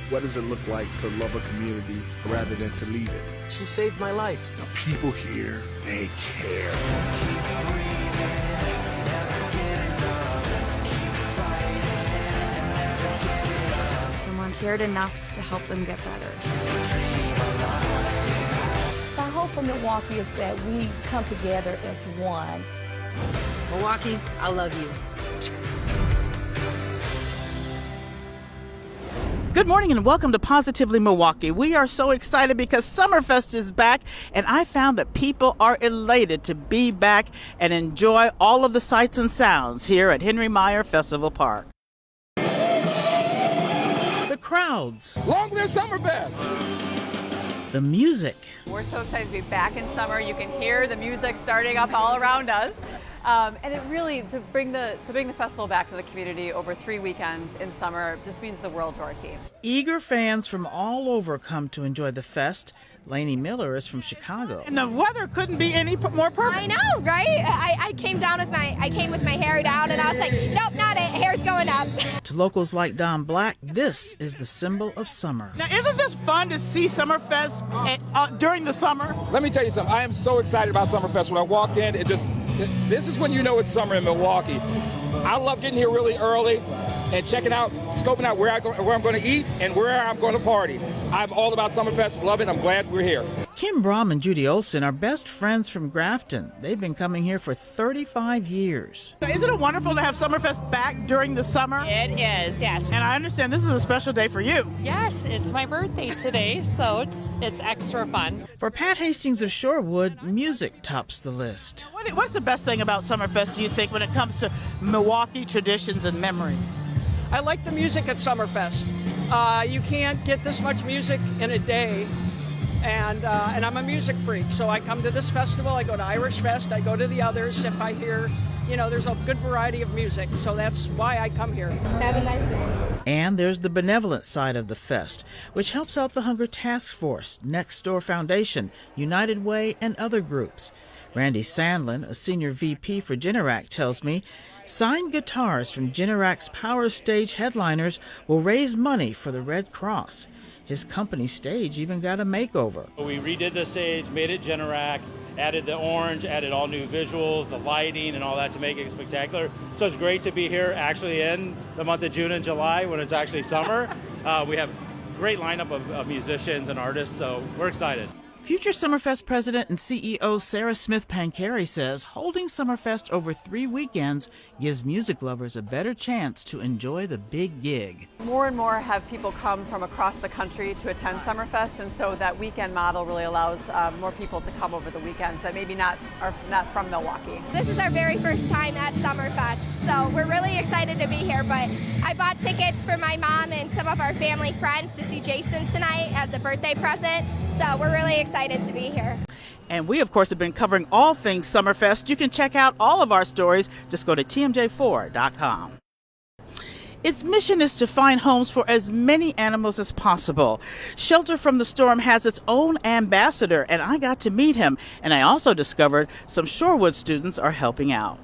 What does it look like to love a community rather than to leave it? She saved my life. The people here, they care. Someone cared enough to help them get better. My hope for Milwaukee is that we come together as one. Milwaukee, I love you. Good morning and welcome to Positively Milwaukee. We are so excited because Summerfest is back, and I found that people are elated to be back and enjoy all of the sights and sounds here at Henry Meyer Festival Park. The crowds. Long live Summerfest! The music. We're so excited to be back in summer. You can hear the music starting up all around us. And it really, to bring the festival back to the community over 3 weekends in summer just means the world to our team. Eager fans from all over come to enjoy the fest. Lainey Miller is from Chicago. And the weather couldn't be any more perfect. I know, right? I came with my hair down and I was like, nope, not it, hair's going up. To locals like Don Black, this is the symbol of summer. Now, isn't this fun to see Summerfest during the summer? Let me tell you something. I am so excited about Summerfest. When I walked in, this is when you know it's summer in Milwaukee. I love getting here really early and checking out, scoping out where I'm going to eat and where I'm going to party. I'm all about Summerfest. Love it. I'm glad we're here. Kim Brom and Judy Olson are best friends from Grafton. They've been coming here for 35 years. Isn't it wonderful to have Summerfest back during the summer? It is, yes. And I understand this is a special day for you. Yes, it's my birthday today, so it's extra fun. For Pat Hastings of Shorewood, music tops the list. What's the best thing about Summerfest, do you think, when it comes to Milwaukee traditions and memories? I like the music at Summerfest. You can't get this much music in a day, and I'm a music freak, so I come to this festival, I go to Irish Fest, I go to the others if I hear, there's a good variety of music, so that's why I come here. Have a nice day. And there's the benevolent side of the fest, which helps out the Hunger Task Force, Next Door Foundation, United Way, and other groups. Randy Sandlin, a senior VP for Generac, tells me signed guitars from Generac's Power Stage headliners will raise money for the Red Cross. His company stage even got a makeover. We redid the stage, made it Generac, added the orange, added all new visuals, the lighting and all that to make it spectacular. So it's great to be here actually in the month of June and July when it's actually summer. We have a great lineup of musicians and artists, so we're excited. Future Summerfest President and CEO Sarah Smith Pancari says holding Summerfest over 3 weekends gives music lovers a better chance to enjoy the big gig. More and more have people come from across the country to attend Summerfest, and so that weekend model really allows more people to come over the weekends that maybe are not from Milwaukee. This is our very first time at Summerfest, so we're really excited to be here, but I bought tickets for my mom and some of our family friends to see Jason tonight as a birthday present, so we're really excited to be here. And we, of course, have been covering all things Summerfest. You can check out all of our stories. Just go to tmj4.com. Its mission is to find homes for as many animals as possible. Shelter from the Storm has its own ambassador, and I got to meet him. And I also discovered some Shorewood students are helping out.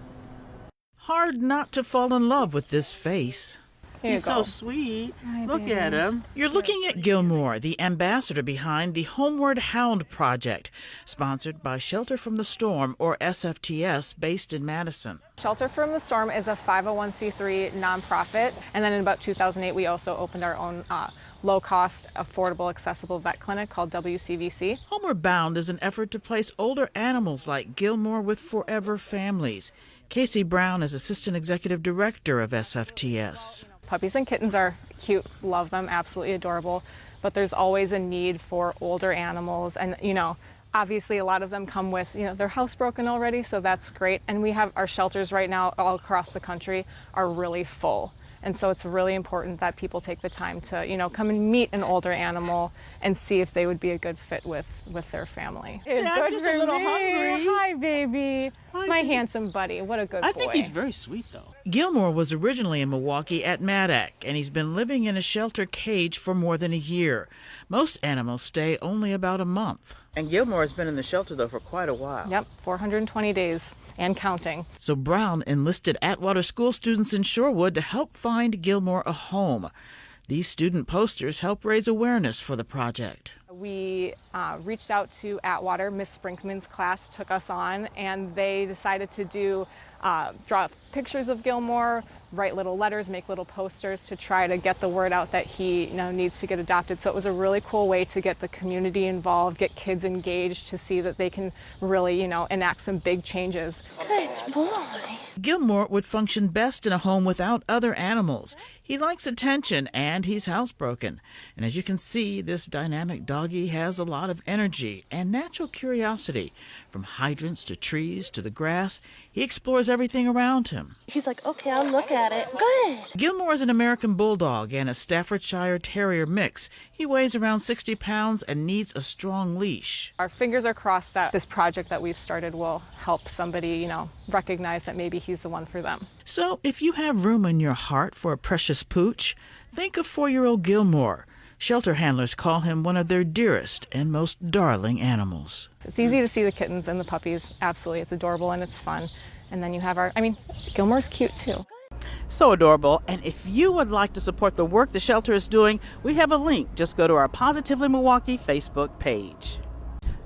Hard not to fall in love with this face. He's so sweet. Hi, Look baby. at him. You're looking at Gilmore, the ambassador behind the Homeward Hound project, sponsored by Shelter from the Storm, or SFTS, based in Madison. Shelter from the Storm is a 501c3 nonprofit, and then in about 2008 we also opened our own low-cost, affordable, accessible vet clinic called WCVC. Homeward Bound is an effort to place older animals like Gilmore with forever families. Casey Brown is Assistant Executive Director of SFTS. Puppies and kittens are cute, love them, absolutely adorable, but there's always a need for older animals, and obviously a lot of them come with their housebroken already, so that's great. And we have our shelters right now all across the country are really full. And so it's really important that people take the time to, come and meet an older animal and see if they would be a good fit with their family. Yeah, I'm just a little hungry. Hi, baby. Hi, My baby. handsome buddy. What a good boy. I think he's very sweet, though. Gilmore was originally in Milwaukee at Maddock, and he's been living in a shelter cage for more than a year. Most animals stay only about a month. And Gilmore has been in the shelter, though, for quite a while. Yep, 420 days and counting. So Brown enlisted Atwater School students in Shorewood to help find Gilmore a home. These student posters help raise awareness for the project. We reached out to Atwater. Miss Sprinkman's class took us on, and they decided to draw pictures of Gilmore, write little letters, make little posters to try to get the word out that he needs to get adopted. So it was a really cool way to get the community involved, get kids engaged to see that they can really, enact some big changes. Good boy. Gilmore would function best in a home without other animals. He likes attention and he's housebroken. And as you can see, this dynamic doggy has a lot of energy and natural curiosity. From hydrants to trees to the grass, he explores everything around him. He's like, okay, I'll look at it. Good. Gilmore is an American Bulldog and a Staffordshire Terrier mix. He weighs around 60 pounds and needs a strong leash. Our fingers are crossed that this project that we've started will help somebody, recognize that maybe he's the one for them. So if you have room in your heart for a precious pooch, think of 4-year-old Gilmore. Shelter handlers call him one of their dearest and most darling animals. It's easy to see the kittens and the puppies. Absolutely. It's adorable and it's fun. And then you have Gilmore's cute too. So adorable. And if you would like to support the work the shelter is doing, we have a link. Just go to our Positively Milwaukee Facebook page.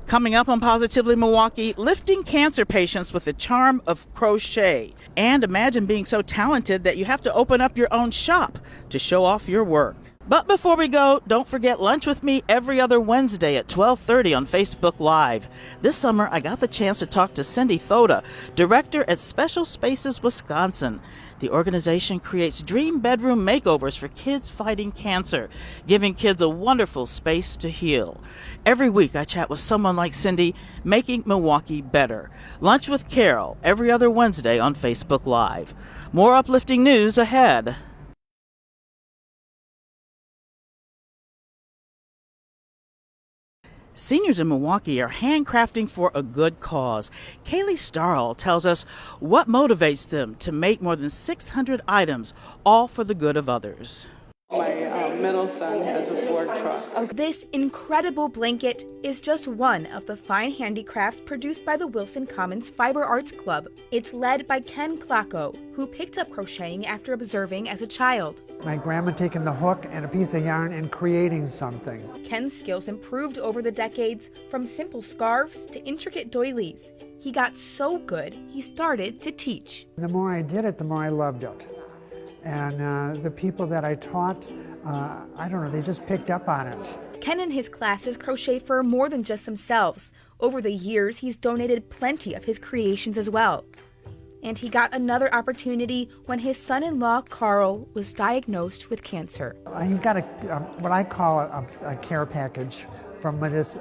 Coming up on Positively Milwaukee, lifting cancer patients with the charm of crochet. And imagine being so talented that you have to open up your own shop to show off your work. But before we go, don't forget Lunch with Me every other Wednesday at 12:30 on Facebook Live. This summer, I got the chance to talk to Cindy Thoda, director at Special Spaces Wisconsin. The organization creates dream bedroom makeovers for kids fighting cancer, giving kids a wonderful space to heal. Every week, I chat with someone like Cindy, making Milwaukee better. Lunch with Carole every other Wednesday on Facebook Live. More uplifting news ahead. Seniors in Milwaukee are handcrafting for a good cause. Kaylee Starl tells us what motivates them to make more than 600 items, all for the good of others. My middle son has a Ford truck. This incredible blanket is just one of the fine handicrafts produced by the Wilson Commons Fiber Arts Club. It's led by Ken Klacko, who picked up crocheting after observing as a child. My grandma taking the hook and a piece of yarn and creating something. Ken's skills improved over the decades, from simple scarves to intricate doilies. He got so good, he started to teach. The more I did it, the more I loved it. And the people that I taught, they just picked up on it. Ken and his classes crochet for more than just themselves. Over the years, he's donated plenty of his creations as well. And he got another opportunity when his son-in-law, Carl, was diagnosed with cancer. He got what I call a care package from this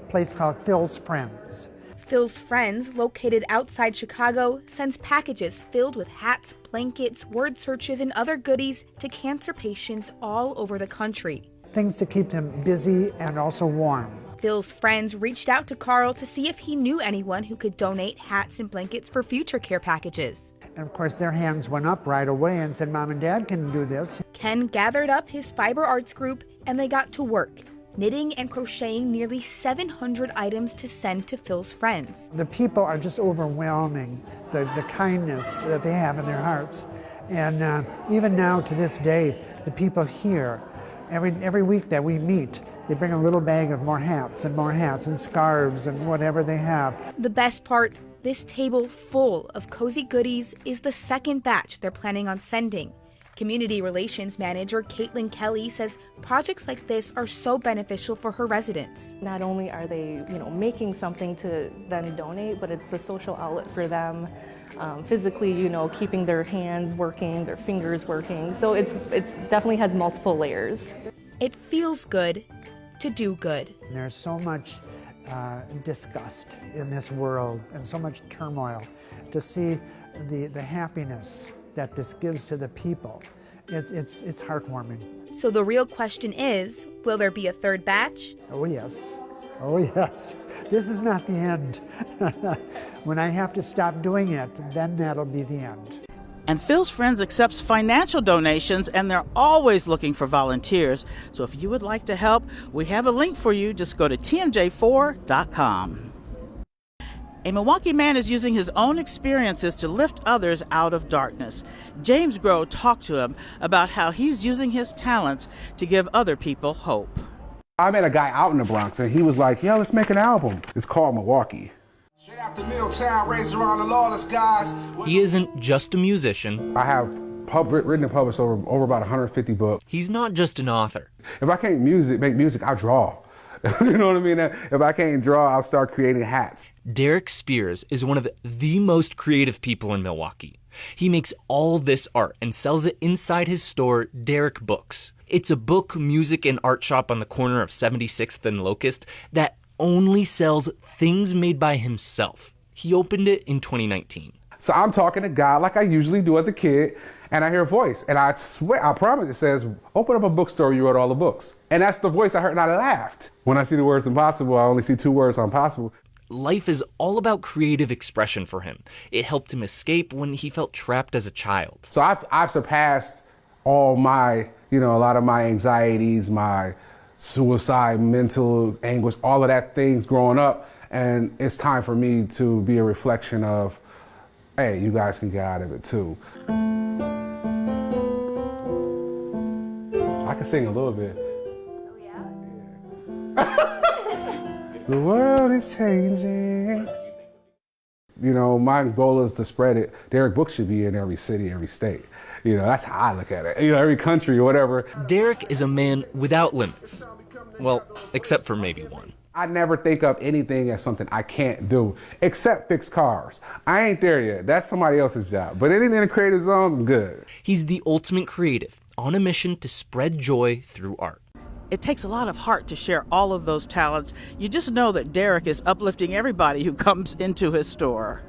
place called Phil's Friends. Phil's Friends, located outside Chicago, sends packages filled with hats, blankets, word searches, and other goodies to cancer patients all over the country. Things to keep them busy and also warm. Phil's Friends reached out to Carl to see if he knew anyone who could donate hats and blankets for future care packages. And of course their hands went up right away and said, Mom and Dad can do this. Ken gathered up his fiber arts group and they got to work, knitting and crocheting nearly 700 items to send to Phil's Friends. The people are just overwhelming, the kindness that they have in their hearts. And even now to this day, the people here, every week that we meet, they bring a little bag of more hats and scarves and whatever they have. The best part, this table full of cozy goodies is the second batch they're planning on sending. Community Relations Manager Caitlin Kelly says projects like this are so beneficial for her residents. Not only are they, making something to then donate, but it's the social outlet for them. Physically, keeping their hands working, their fingers working. So it's definitely has multiple layers. It feels good to do good. And there's so much disgust in this world and so much turmoil. To see the happiness that this gives to the people, it's heartwarming. So the real question is, will there be a third batch? Oh yes, oh yes. This is not the end. When I have to stop doing it, then that'll be the end. And Phil's Friends accepts financial donations, and they're always looking for volunteers. So if you would like to help, we have a link for you. Just go to tmj4.com. A Milwaukee man is using his own experiences to lift others out of darkness. James Groh talked to him about how he's using his talents to give other people hope. I met a guy out in the Bronx, and he was like, yo, let's make an album. It's called Milwaukee. Straight out the Milltown, raised around the lawless guys. He isn't just a musician. I have written and published over about 150 books. He's not just an author. If I can't make music, I'll draw. You know what I mean? If I can't draw, I'll start creating hats. Derek Spears is one of the most creative people in Milwaukee. He makes all this art and sells it inside his store, Derek Books. It's a book, music, and art shop on the corner of 76th and Locust that only sells things made by himself. He opened it in 2019. So I'm talking to God like I usually do as a kid, and I hear a voice, and I swear, I promise, it says, open up a bookstore, you wrote all the books. And that's the voice I heard, and I laughed. When I see the words impossible, I only see two words, impossible. Life is all about creative expression for him. It helped him escape when he felt trapped as a child. So I've surpassed all my, a lot of my anxieties, my suicide, mental anguish, all of that things growing up. And it's time for me to be a reflection of, hey, you guys can get out of it too. I can sing a little bit. Oh, yeah? The world is changing. My goal is to spread it. Derek Books should be in every city, every state. That's how I look at it. Every country or whatever. Derek is a man without limits. Well, except for maybe one. I never think of anything as something I can't do, except fix cars. I ain't there yet. That's somebody else's job. But anything in the creative zone, I'm good. He's the ultimate creative, on a mission to spread joy through art. It takes a lot of heart to share all of those talents. You just know that Derek is uplifting everybody who comes into his store.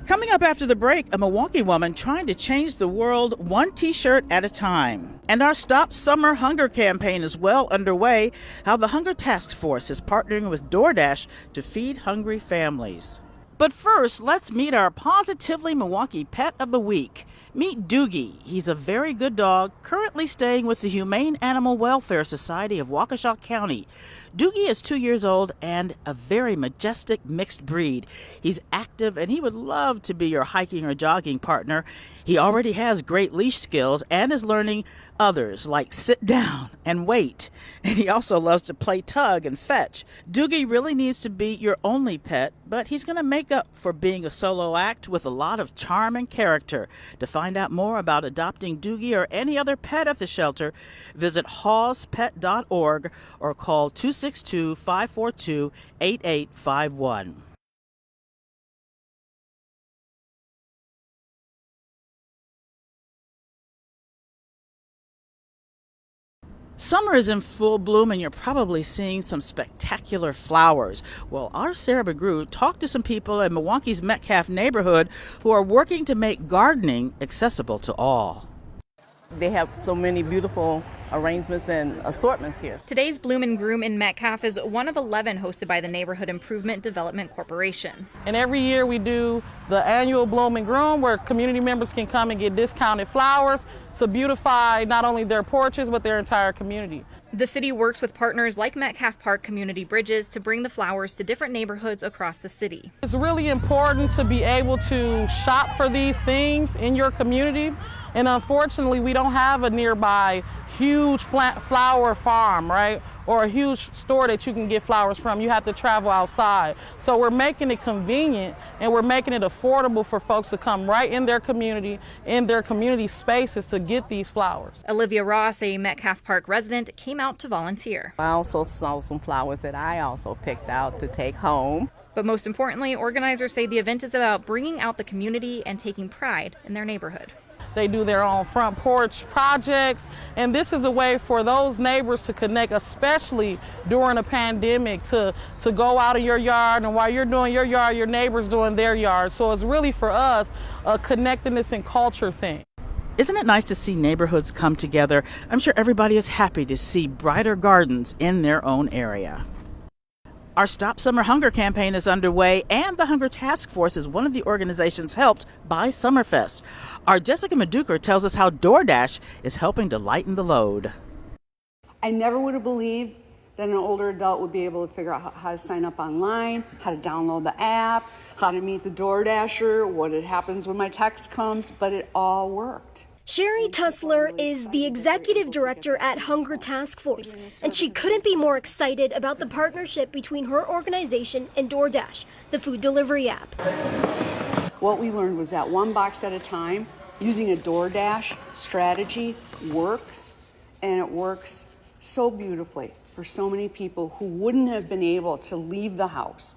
Coming up after the break, a Milwaukee woman trying to change the world one t-shirt at a time. And our Stop Summer Hunger campaign is well underway, how the Hunger Task Force is partnering with DoorDash to feed hungry families. But first, let's meet our Positively Milwaukee Pet of the Week. Meet Doogie. He's a very good dog, currently staying with the Humane Animal Welfare Society of Waukesha County. Doogie is 2 years old and a very majestic mixed breed. He's active and he would love to be your hiking or jogging partner. He already has great leash skills and is learning others like sit down and wait. And he also loves to play tug and fetch. Doogie really needs to be your only pet, but he's going to make up for being a solo act with a lot of charm and character. To find out more about adopting Doogie or any other pet at the shelter, visit hawspet.org or call 262-542-8851. Summer is in full bloom and you're probably seeing some spectacular flowers. Well, our Sarah McGrew talked to some people in Milwaukee's Metcalf neighborhood who are working to make gardening accessible to all. They have so many beautiful arrangements and assortments here. Today's Bloom and Groom in Metcalf is one of 11 hosted by the Neighborhood Improvement Development Corporation. And every year we do the annual Bloom and Groom where community members can come and get discounted flowers to beautify not only their porches but their entire community. The city works with partners like Metcalf Park Community Bridges to bring the flowers to different neighborhoods across the city. It's really important to be able to shop for these things in your community. And unfortunately, we don't have a nearby huge flower farm, right? Or a huge store that you can get flowers from. You have to travel outside. So we're making it convenient and we're making it affordable for folks to come right in their community spaces to get these flowers. Olivia Ross, a Metcalf Park resident, came out to volunteer. I also saw some flowers that I also picked out to take home. But most importantly, organizers say the event is about bringing out the community and taking pride in their neighborhood. They do their own front porch projects, and this is a way for those neighbors to connect, especially during a pandemic, to go out of your yard, and while you're doing your yard, your neighbor's doing their yard. So it's really for us a connectedness and culture thing. Isn't it nice to see neighborhoods come together? I'm sure everybody is happy to see brighter gardens in their own area. Our Stop Summer Hunger campaign is underway, and the Hunger Task Force is one of the organizations helped by Summerfest. Our Jessica Maduker tells us how DoorDash is helping to lighten the load. I never would have believed that an older adult would be able to figure out how to sign up online, how to download the app, how to meet the DoorDasher, what happens when my text comes, but it all worked. Sherry Tussler is the executive director at Hunger Task Force, and she couldn't be more excited about the partnership between her organization and DoorDash, the food delivery app. What we learned was that one box at a time, using a DoorDash strategy works, and it works so beautifully for so many people who wouldn't have been able to leave the house.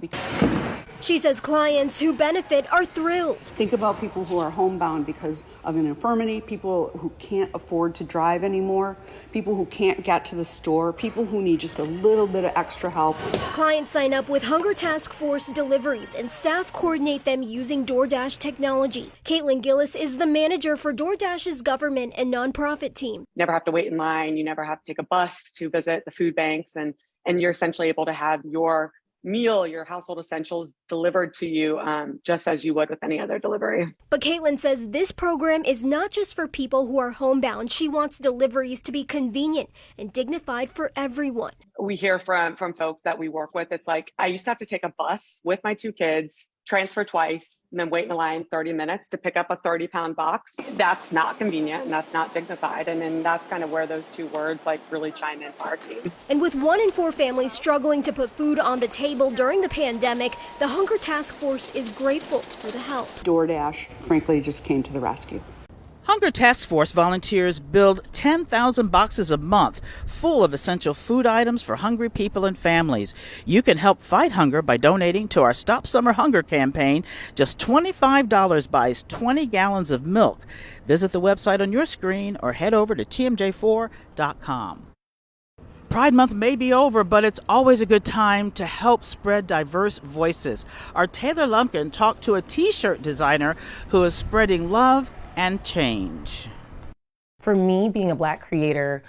She says clients who benefit are thrilled. Think about people who are homebound because of an infirmity, people who can't afford to drive anymore, people who can't get to the store, people who need just a little bit of extra help. Clients sign up with Hunger Task Force deliveries and staff coordinate them using DoorDash technology. Caitlin Gillis is the manager for DoorDash's government and nonprofit team. You never have to wait in line, you never have to take a bus to visit the food banks, and you're essentially able to have your meal, your household essentials delivered to you just as you would with any other delivery. But Caitlin says this program is not just for people who are homebound. She wants deliveries to be convenient and dignified for everyone. We hear from folks that we work with, it's like, I used to have to take a bus with my 2 kids, transfer twice, and then wait in a line 30 minutes to pick up a 30-pound box. That's not convenient and that's not dignified. And then that's kind of where those 2 words like really chime in for our team. And with 1 in 4 families struggling to put food on the table during the pandemic, the Hunger Task Force is grateful for the help. DoorDash, frankly, just came to the rescue. Hunger Task Force volunteers build 10,000 boxes a month full of essential food items for hungry people and families. You can help fight hunger by donating to our Stop Summer Hunger campaign. Just $25 buys 20 gallons of milk. Visit the website on your screen or head over to tmj4.com. Pride Month may be over, but it's always a good time to help spread diverse voices. Our Taylor Lumpkin talked to a T-shirt designer who is spreading love and change. For me, being a Black creator,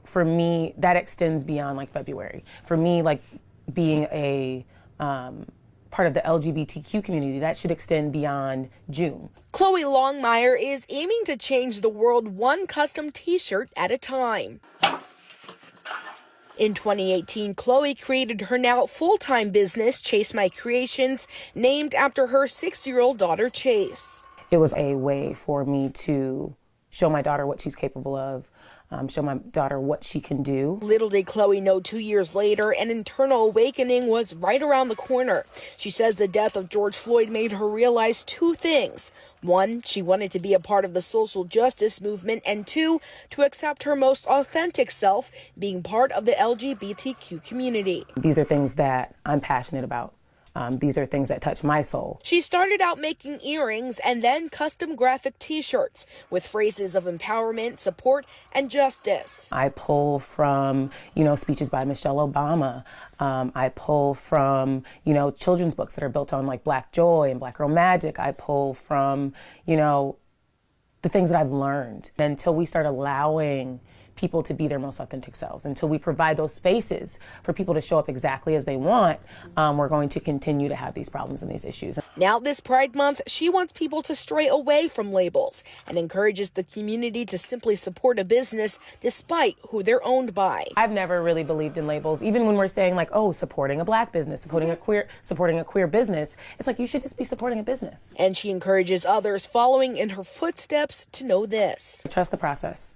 for me, that extends beyond like February. For me, like being a part of the LGBTQ community, that should extend beyond June. Chloe Longmire is aiming to change the world one custom T-shirt at a time. In 2018, Chloe created her now full-time business, Chase My Creations, named after her 6-year-old daughter, Chase. It was a way for me to show my daughter what she's capable of, show my daughter what she can do. Little did Chloe know 2 years later, an internal awakening was right around the corner. She says the death of George Floyd made her realize 2 things. 1, she wanted to be a part of the social justice movement, and 2, to accept her most authentic self, being part of the LGBTQ community. These are things that I'm passionate about. These are things that touch my soul. She started out making earrings and then custom graphic T-shirts with phrases of empowerment, support, and justice. I pull from, speeches by Michelle Obama. I pull from, children's books that are built on like Black joy and Black girl magic. I pull from, the things that I've learned. Until we start allowing people to be their most authentic selves, until we provide those spaces for people to show up exactly as they want, we're going to continue to have these problems and these issues. Now this Pride Month, she wants people to stray away from labels and encourages the community to simply support a business despite who they're owned by. I've never really believed in labels, even when we're saying like, oh, supporting a Black business, supporting a queer business. It's like, you should just be supporting a business. And she encourages others following in her footsteps to know this. Trust the process.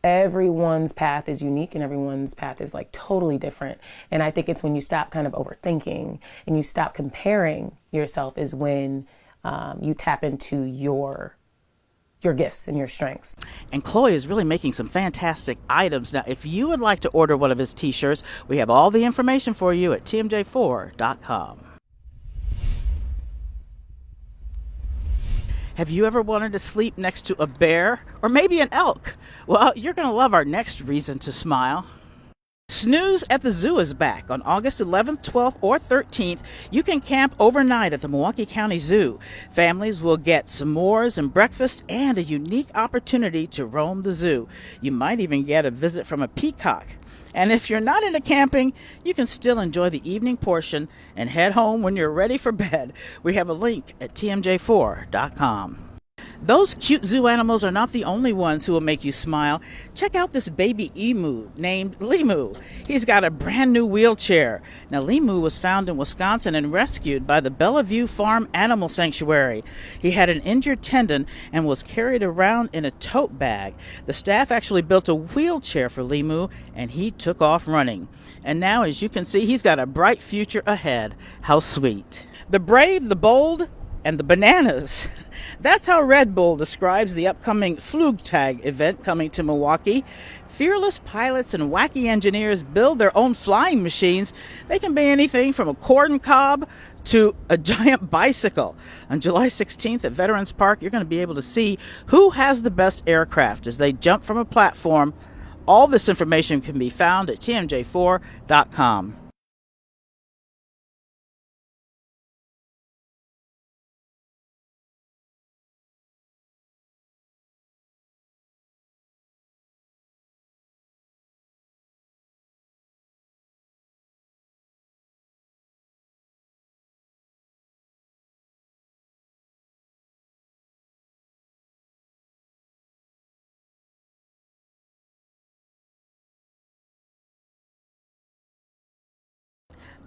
Everyone's path is unique and everyone's path is like totally different. And I think it's when you stop kind of overthinking and you stop comparing yourself is when you tap into your gifts and your strengths. And Chloe is really making some fantastic items. Now, if you would like to order one of his T-shirts, we have all the information for you at tmj4.com. Have you ever wanted to sleep next to a bear or maybe an elk? Well, you're going to love our next reason to smile. Snooze at the Zoo is back on August 11th, 12th, or 13th. You can camp overnight at the Milwaukee County Zoo. Families will get s'mores and breakfast and a unique opportunity to roam the zoo. You might even get a visit from a peacock. And if you're not into camping, you can still enjoy the evening portion and head home when you're ready for bed. We have a link at tmj4.com. Those cute zoo animals are not the only ones who will make you smile. Check out this baby emu named Limu. He's got a brand new wheelchair. Now, Limu was found in Wisconsin and rescued by the Bellevue Farm Animal Sanctuary. He had an injured tendon and was carried around in a tote bag. The staff actually built a wheelchair for Limu, and he took off running. And now, as you can see, he's got a bright future ahead. How sweet. The brave, the bold, and the bananas. That's how Red Bull describes the upcoming Flugtag event coming to Milwaukee. Fearless pilots and wacky engineers build their own flying machines. They can be anything from a corn cob to a giant bicycle. On July 16th at Veterans Park, you're going to be able to see who has the best aircraft as they jump from a platform. All this information can be found at tmj4.com.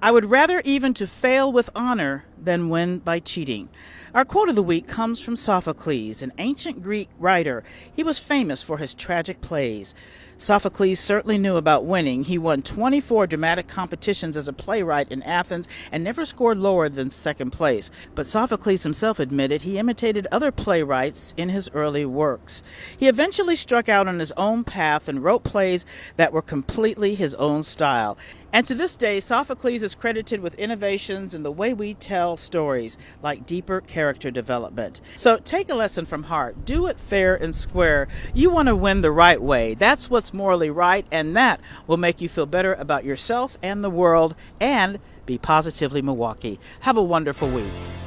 I would rather even to fail with honor than win by cheating. Our quote of the week comes from Sophocles, an ancient Greek writer. He was famous for his tragic plays. Sophocles certainly knew about winning. He won 24 dramatic competitions as a playwright in Athens and never scored lower than second place. But Sophocles himself admitted he imitated other playwrights in his early works. He eventually struck out on his own path and wrote plays that were completely his own style. And to this day, Sophocles is credited with innovations in the way we tell stories, like deeper character development. So take a lesson from heart. Do it fair and square. You want to win the right way. That's what's morally right, and that will make you feel better about yourself and the world, and be positively Milwaukee. Have a wonderful week.